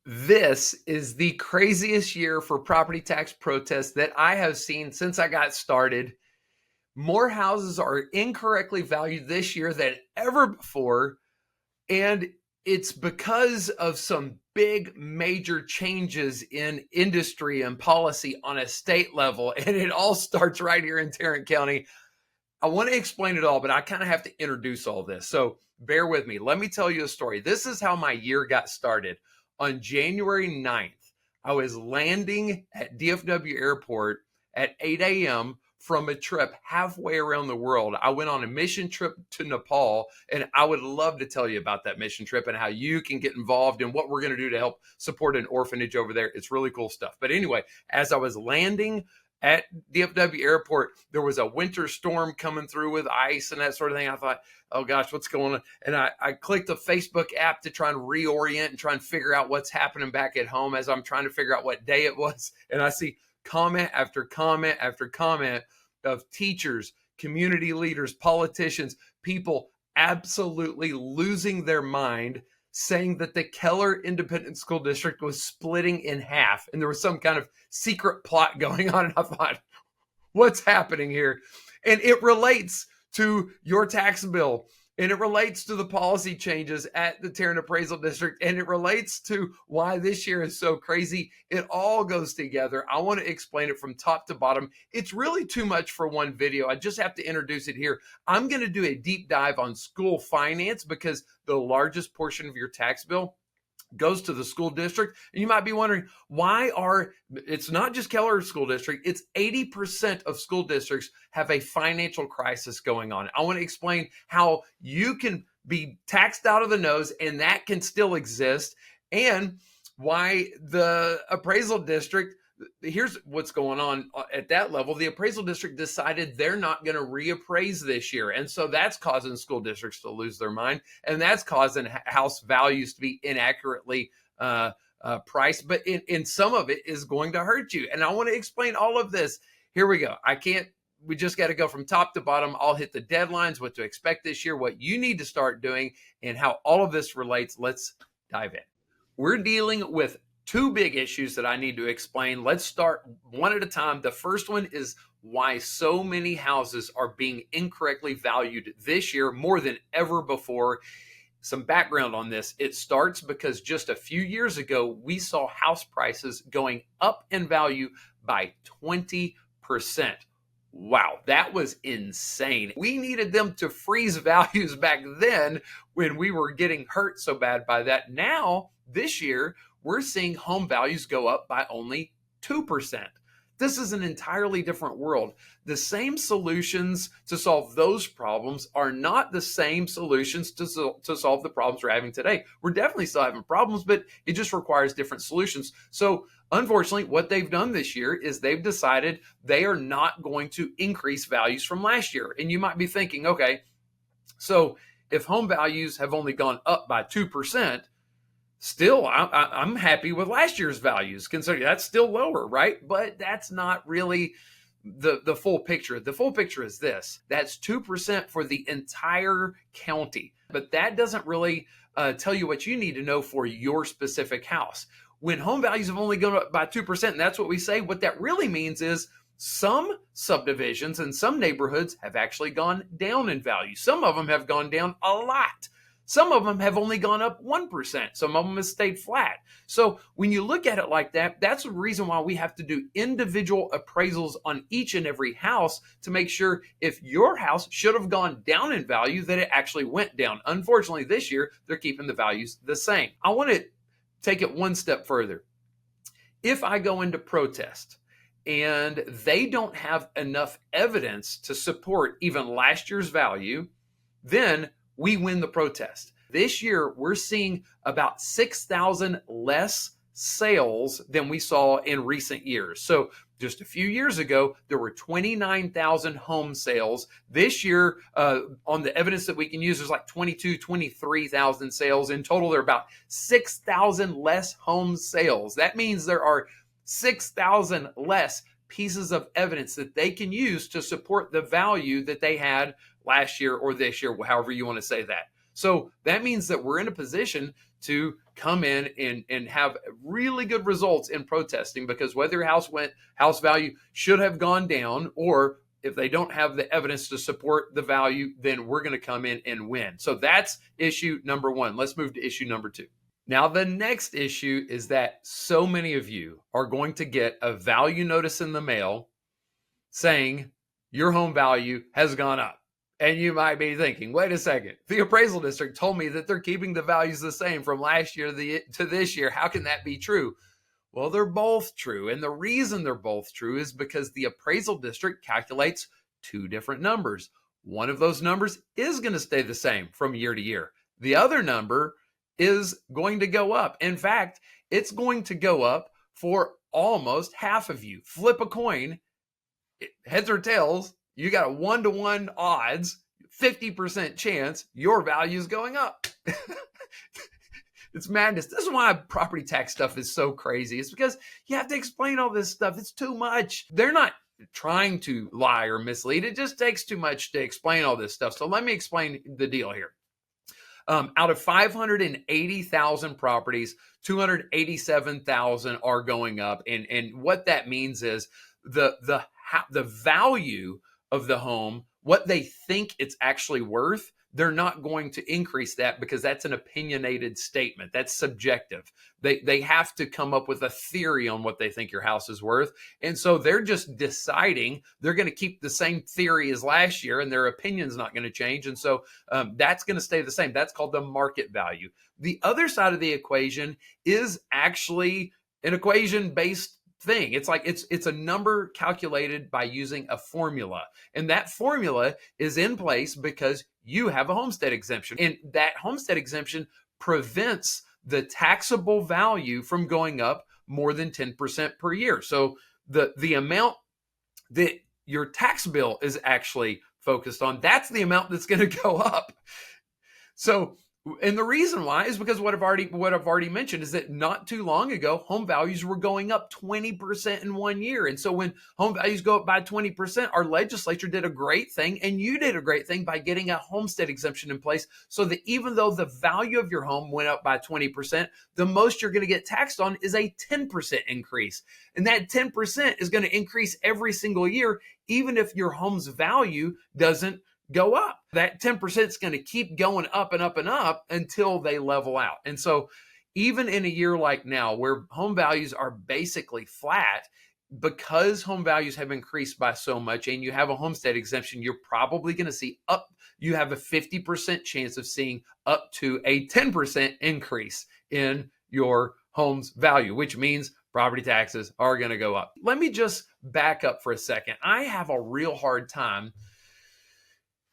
This is the craziest year for property tax protests that I have seen since I got started. More houses are incorrectly valued this year than ever before. And it's because of some big major changes in industry and policy on a state level. And it all starts right here in Tarrant County. I want to explain it all, but I kind of have to introduce all this. So bear with me. Let me tell you a story. This is how my year got started. On January 9th, I was landing at DFW Airport at 8 a.m. from a trip halfway around the world. I went on a mission trip to Nepal, and I would love to tell you about that mission trip and how you can get involved and what we're going to do to help support an orphanage over there. It's really cool stuff. But anyway, as I was landing at DFW Airport, there was a winter storm coming through with ice and that sort of thing. I thought, oh gosh, what's going on? And I clicked the Facebook app to try and reorient and try and figure out what's happening back at home as I'm trying to figure out what day it was. And I see comment after comment after comment of teachers, community leaders, politicians, people absolutely losing their mind, saying that the Keller Independent School District was splitting in half and there was some kind of secret plot going on. And I thought, what's happening here? And it relates to your tax bill, and it relates to the policy changes at the Tarrant Appraisal District, and it relates to why this year is so crazy. It all goes together. I want to explain it from top to bottom. It's really too much for one video. I just have to introduce it here. I'm going to do a deep dive on school finance because the largest portion of your tax bill goes to the school district. And you might be wondering, it's not just Keller School District, it's 80% of school districts have a financial crisis going on. I want to explain how you can be taxed out of the nose and that can still exist, and why the appraisal district, here's what's going on at that level. The appraisal district decided they're not going to reappraise this year. And so that's causing school districts to lose their mind. And that's causing house values to be inaccurately priced. But in some of it is going to hurt you. And I want to explain all of this. Here we go. We just got to go from top to bottom. I'll hit the deadlines, what to expect this year, what you need to start doing, and how all of this relates. Let's dive in. We're dealing with two big issues that I need to explain. Let's start one at a time. The first one is why so many houses are being incorrectly valued this year more than ever before. Some background on this. It starts because just a few years ago, we saw house prices going up in value by 20%. Wow, that was insane. We needed them to freeze values back then when we were getting hurt so bad by that. Now, this year, we're seeing home values go up by only 2%. This is an entirely different world. The same solutions to solve those problems are not the same solutions to solve the problems we're having today. We're definitely still having problems, but it just requires different solutions. So unfortunately, what they've done this year is they've decided they are not going to increase values from last year. And you might be thinking, okay, so if home values have only gone up by 2%, still, I'm happy with last year's values, considering that's still lower, right? But that's not really the full picture. The full picture is this. That's 2% for the entire county. But that doesn't really tell you what you need to know for your specific house. When home values have only gone up by 2%, and that's what we say, what that really means is some subdivisions and some neighborhoods have actually gone down in value. Some of them have gone down a lot. Some of them have only gone up 1%. Some of them have stayed flat. So when you look at it like that, that's the reason why we have to do individual appraisals on each and every house to make sure if your house should have gone down in value, that it actually went down. Unfortunately, this year, they're keeping the values the same. I want to take it one step further. If I go into protest and they don't have enough evidence to support even last year's value, then we win the protest. This year, we're seeing about 6,000 less sales than we saw in recent years. So just a few years ago, there were 29,000 home sales. This year, on the evidence that we can use, there's like 23,000 sales. In total, there are about 6,000 less home sales. That means there are 6,000 less pieces of evidence that they can use to support the value that they had last year or this year, however you want to say that. So that means that we're in a position to come in and have really good results in protesting, because whether your house value should have gone down, or if they don't have the evidence to support the value, then we're going to come in and win. So that's issue number one. Let's move to issue number two. Now, the next issue is that so many of you are going to get a value notice in the mail saying your home value has gone up. And you might be thinking, wait a second, the appraisal district told me that they're keeping the values the same from last year to this year. How can that be true? Well, they're both true. And the reason they're both true is because the appraisal district calculates two different numbers. One of those numbers is going to stay the same from year to year. The other number is going to go up. In fact, it's going to go up for almost half of you. Flip a coin, heads or tails, you got a 1-to-1 odds, 50% chance your value is going up. It's madness. This is why property tax stuff is so crazy. It's because you have to explain all this stuff. It's too much. They're not trying to lie or mislead. It just takes too much to explain all this stuff. So let me explain the deal here. Out of 580,000 properties, 287,000 are going up. And what that means is the value of the home, what they think it's actually worth, they're not going to increase that, because that's an opinionated statement. That's subjective. They have to come up with a theory on what they think your house is worth. And so they're just deciding they're going to keep the same theory as last year, and their opinion's not going to change. And so that's going to stay the same. That's called the market value. The other side of the equation is actually an equation-based thing. It's like it's a number calculated by using a formula. And that formula is in place because you have a homestead exemption. And that homestead exemption prevents the taxable value from going up more than 10% per year. So the amount that your tax bill is actually focused on, that's the amount that's going to go up. So, and the reason why is because what I've already mentioned is that not too long ago, home values were going up 20% in 1 year. And so when home values go up by 20%, our legislature did a great thing, and you did a great thing by getting a homestead exemption in place, so that even though the value of your home went up by 20%, the most you're going to get taxed on is a 10% increase. And that 10% is going to increase every single year, even if your home's value doesn't go up. That 10% is going to keep going up and up and up until they level out. And so even in a year like now, where home values are basically flat, because home values have increased by so much and you have a homestead exemption, you're probably going to see you have a 50% chance of seeing up to a 10% increase in your home's value, which means property taxes are going to go up. Let me just back up for a second. I have a real hard time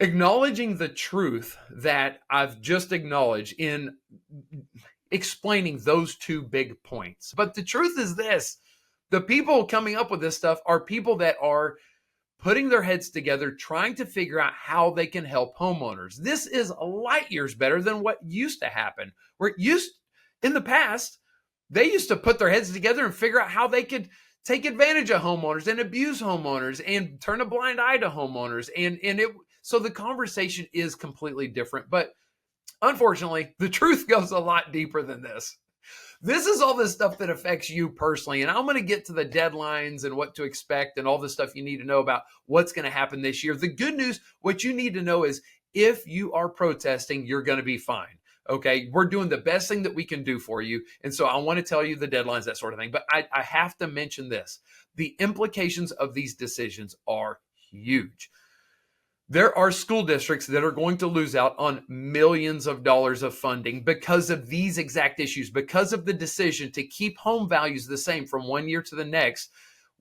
acknowledging the truth that I've just acknowledged in explaining those two big points. But the truth is this: the people coming up with this stuff are people that are putting their heads together, trying to figure out how they can help homeowners. This is light years better than what used to happen. In the past, they used to put their heads together and figure out how they could take advantage of homeowners and abuse homeowners and turn a blind eye to homeowners. So the conversation is completely different. But unfortunately, the truth goes a lot deeper than this. This is all the stuff that affects you personally. And I'm going to get to the deadlines and what to expect and all the stuff you need to know about what's going to happen this year. The good news, what you need to know is if you are protesting, you're going to be fine. Okay, we're doing the best thing that we can do for you. And so I want to tell you the deadlines, that sort of thing. But I have to mention this. The implications of these decisions are huge. There are school districts that are going to lose out on millions of dollars of funding because of these exact issues, because of the decision to keep home values the same from 1 year to the next.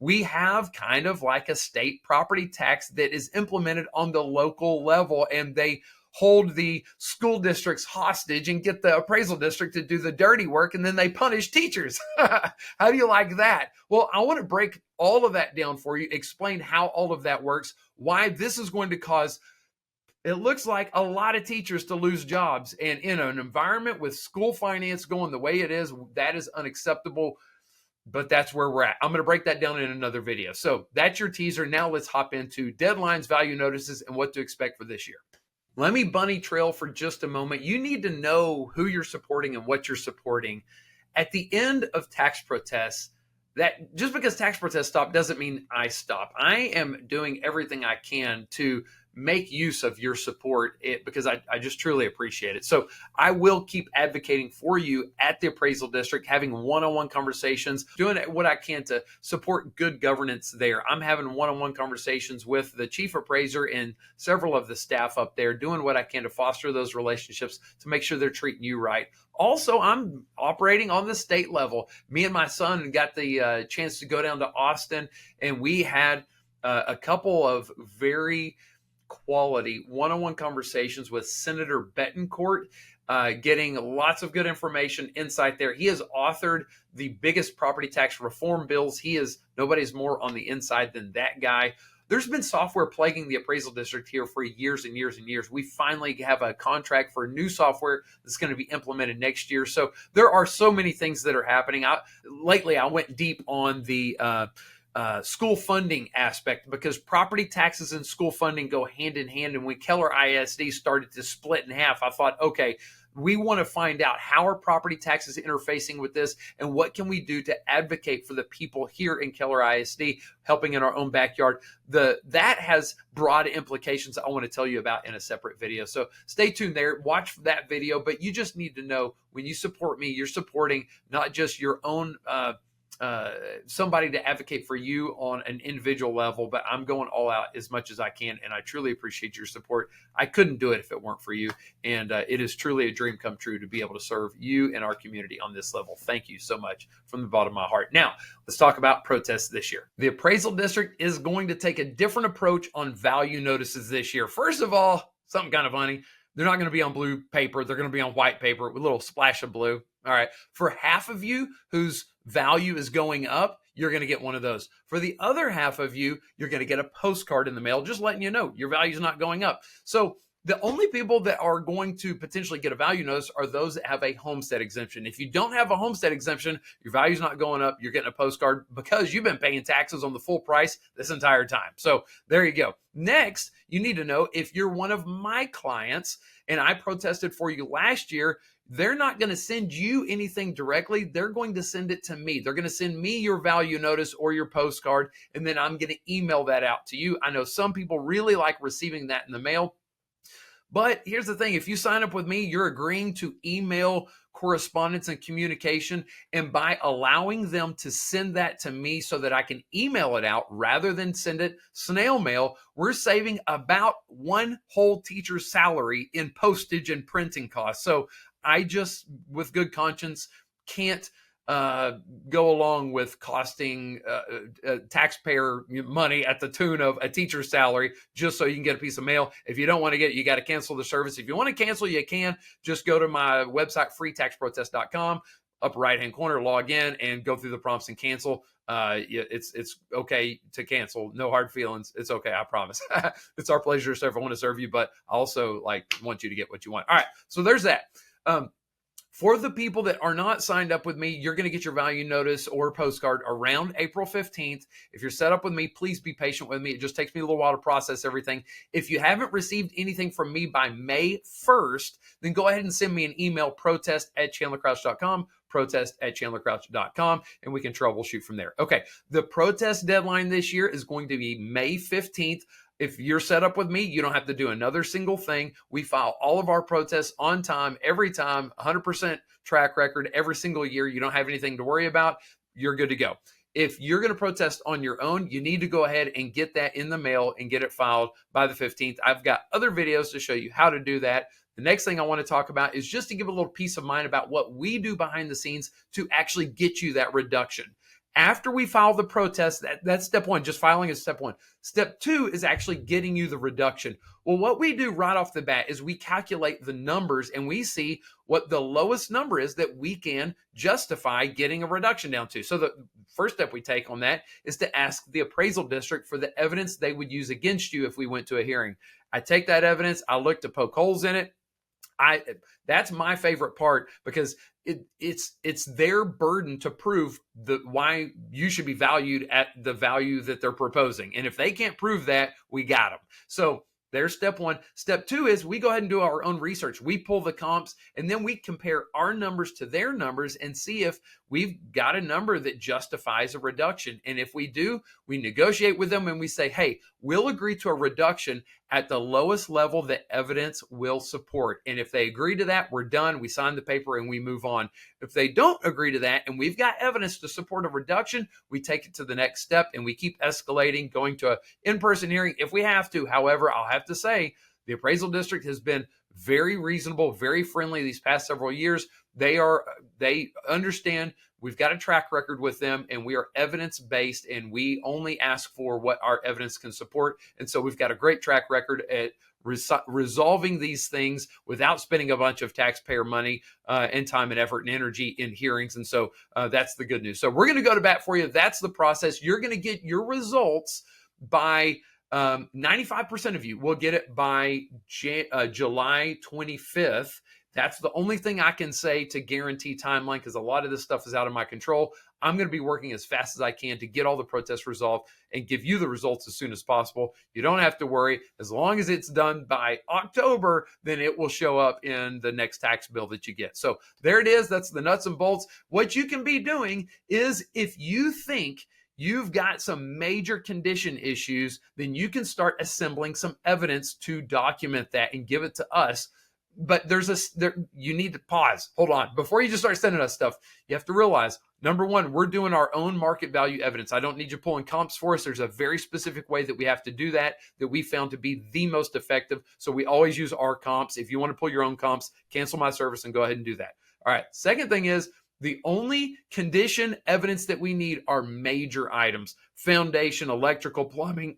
We have kind of like a state property tax that is implemented on the local level, and they hold the school districts hostage and get the appraisal district to do the dirty work, and then they punish teachers. How do you like that? Well, I want to break all of that down for you, explain how all of that works, why this is going to cause, it looks like, a lot of teachers to lose jobs. And in an environment with school finance going the way it is, that is unacceptable. But that's where we're at. I'm going to break that down in another video. So that's your teaser. Now let's hop into deadlines, value notices, and what to expect for this year. Let me bunny trail for just a moment. You need to know who you're supporting and what you're supporting. At the end of tax protests, that just because tax protests stop doesn't mean I stop. I am doing everything I can to make use of your support because I just truly appreciate it. So I will keep advocating for you at the appraisal district, having one-on-one conversations, doing what I can to support good governance there. I'm having one-on-one conversations with the chief appraiser and several of the staff up there, doing what I can to foster those relationships to make sure they're treating you right. Also, I'm operating on the state level. Me and my son got the chance to go down to Austin, and we had a couple of very quality one-on-one conversations with Senator Betancourt, getting lots of good information, insight there. He has authored the biggest property tax reform bills. Nobody's more on the inside than that guy. There's been software plaguing the appraisal district here for years and years and years. We finally have a contract for new software that's going to be implemented next year. So there are so many things that are happening. Lately, I went deep on the school funding aspect because property taxes and school funding go hand in hand. And when Keller ISD started to split in half, I thought, okay, we want to find out how are property taxes interfacing with this and what can we do to advocate for the people here in Keller ISD, helping in our own backyard. That has broad implications I want to tell you about in a separate video. So stay tuned there, watch that video, but you just need to know when you support me, you're supporting not just your own somebody to advocate for you on an individual level, but I'm going all out as much as I can, and I truly appreciate your support. I couldn't do it if it weren't for you, and it is truly a dream come true to be able to serve you and our community on this level. Thank you so much from the bottom of my heart. Now, let's talk about protests this year. The appraisal district is going to take a different approach on value notices this year. First of all, something kind of funny. They're not going to be on blue paper. They're going to be on white paper with a little splash of blue. All right. For half of you whose value is going up, you're going to get one of those. For the other half of you, you're going to get a postcard in the mail just letting you know your value is not going up. So the only people that are going to potentially get a value notice are those that have a homestead exemption. If you don't have a homestead exemption, your value is not going up. You're getting a postcard because you've been paying taxes on the full price this entire time. So there you go. Next, you need to know if you're one of my clients and I protested for you last year, they're not going to send you anything directly. They're going to send it to me. They're going to send me your value notice or your postcard, and then I'm going to email that out to you. I know some people really like receiving that in the mail. But here's the thing. If you sign up with me, you're agreeing to email correspondence and communication. And by allowing them to send that to me so that I can email it out rather than send it snail mail, we're saving about one whole teacher's salary in postage and printing costs. So I just, with good conscience, can't go along with costing taxpayer money at the tune of a teacher's salary just so you can get a piece of mail. If you don't want to get it, you got to cancel the service. If you want to cancel, you can. Just go to my website, freetaxprotest.com, upper right-hand corner, log in, and go through the prompts and cancel. It's okay to cancel. No hard feelings. It's okay. I promise. It's our pleasure to serve. I want to serve you, but I also want you to get what you want. All right. So there's that. For the people that are not signed up with me, you're going to get your value notice or postcard around April 15th. If you're set up with me, please be patient with me. It just takes me a little while to process everything. If you haven't received anything from me by May 1st, then go ahead and send me an email, protest@chandlercrouch.com, protest@chandlercrouch.com, and we can troubleshoot from there. Okay, the protest deadline this year is going to be May 15th. If you're set up with me, you don't have to do another single thing. We file all of our protests on time, every time, 100% track record every single year. You don't have anything to worry about. You're good to go. If you're going to protest on your own, you need to go ahead and get that in the mail and get it filed by the 15th. I've got other videos to show you how to do that. The next thing I want to talk about is just to give a little peace of mind about what we do behind the scenes to actually get you that reduction. After we file the protest, that's step one. Just filing is step one. Step two is actually getting you the reduction. Well, what we do right off the bat is we calculate the numbers and we see what the lowest number is that we can justify getting a reduction down to. So the first step we take on that is to ask the appraisal district for the evidence they would use against you if we went to a hearing. I take that evidence, I look to poke holes in it. That's my favorite part because it's their burden to prove why you should be valued at the value that they're proposing. And if they can't prove that, we got them. So There's step one. Step two is we go ahead and do our own research. We pull the comps and then we compare our numbers to their numbers and see if we've got a number that justifies a reduction. And if we do, we negotiate with them and we say, hey, we'll agree to a reduction at the lowest level that evidence will support. And if they agree to that, we're done. We sign the paper and we move on. If they don't agree to that and we've got evidence to support a reduction, we take it to the next step and we keep escalating, going to an in-person hearing if we have to. However, I'll have to say the appraisal district has been very reasonable, very friendly these past several years. They understand we've got a track record with them and we are evidence-based and we only ask for what our evidence can support. And so we've got a great track record at resolving these things without spending a bunch of taxpayer money and time and effort and energy in hearings. And so that's the good news. So we're going to go to bat for you. That's the process. You're going to get your results by 95% of you will get it by July 25th. That's the only thing I can say to guarantee timeline because a lot of this stuff is out of my control. I'm going to be working as fast as I can to get all the protests resolved and give you the results as soon as possible. You don't have to worry. As long as it's done by October, then it will show up in the next tax bill that you get. So there it is. That's the nuts and bolts. What you can be doing is if you think you've got some major condition issues, then you can start assembling some evidence to document that and give it to us. But you need to pause. Hold on. Before you just start sending us stuff, you have to realize, number one, we're doing our own market value evidence. I don't need you pulling comps for us. There's a very specific way that we have to do that we found to be the most effective. So we always use our comps. If you want to pull your own comps, cancel my service and go ahead and do that. All right. Second thing is, the only condition evidence that we need are major items: foundation, electrical, plumbing,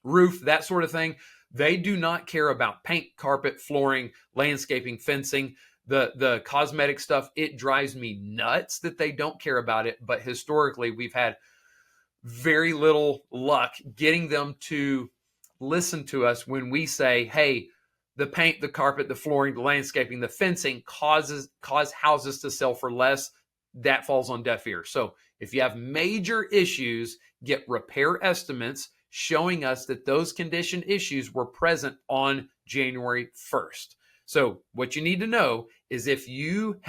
roof, that sort of thing. They do not care about paint, carpet, flooring, landscaping, fencing, the cosmetic stuff. It drives me nuts that they don't care about it. But historically, we've had very little luck getting them to listen to us when we say, hey, the paint, the carpet, the flooring, the landscaping, the fencing cause houses to sell for less. That falls on deaf ears. So if you have major issues, get repair estimates showing us that those condition issues were present on January 1st. So what you need to know is if you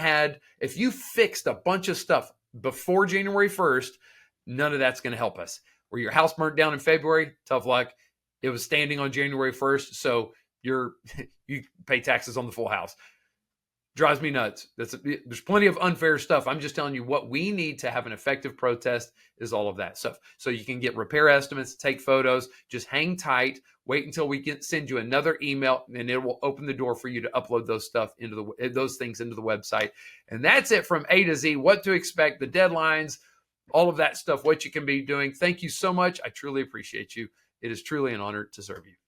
fixed a bunch of stuff before January 1st, none of that's going to help us. Where your house burnt down in February, tough luck. It was standing on January 1st, so you pay taxes on the full house. Drives me nuts. There's plenty of unfair stuff. I'm just telling you what we need to have an effective protest is all of that stuff. So you can get repair estimates, take photos, just hang tight, wait until we can send you another email, and it will open the door for you to upload those things into the website. And that's it from A to Z, what to expect, the deadlines, all of that stuff, what you can be doing. Thank you so much. I truly appreciate you. It is truly an honor to serve you.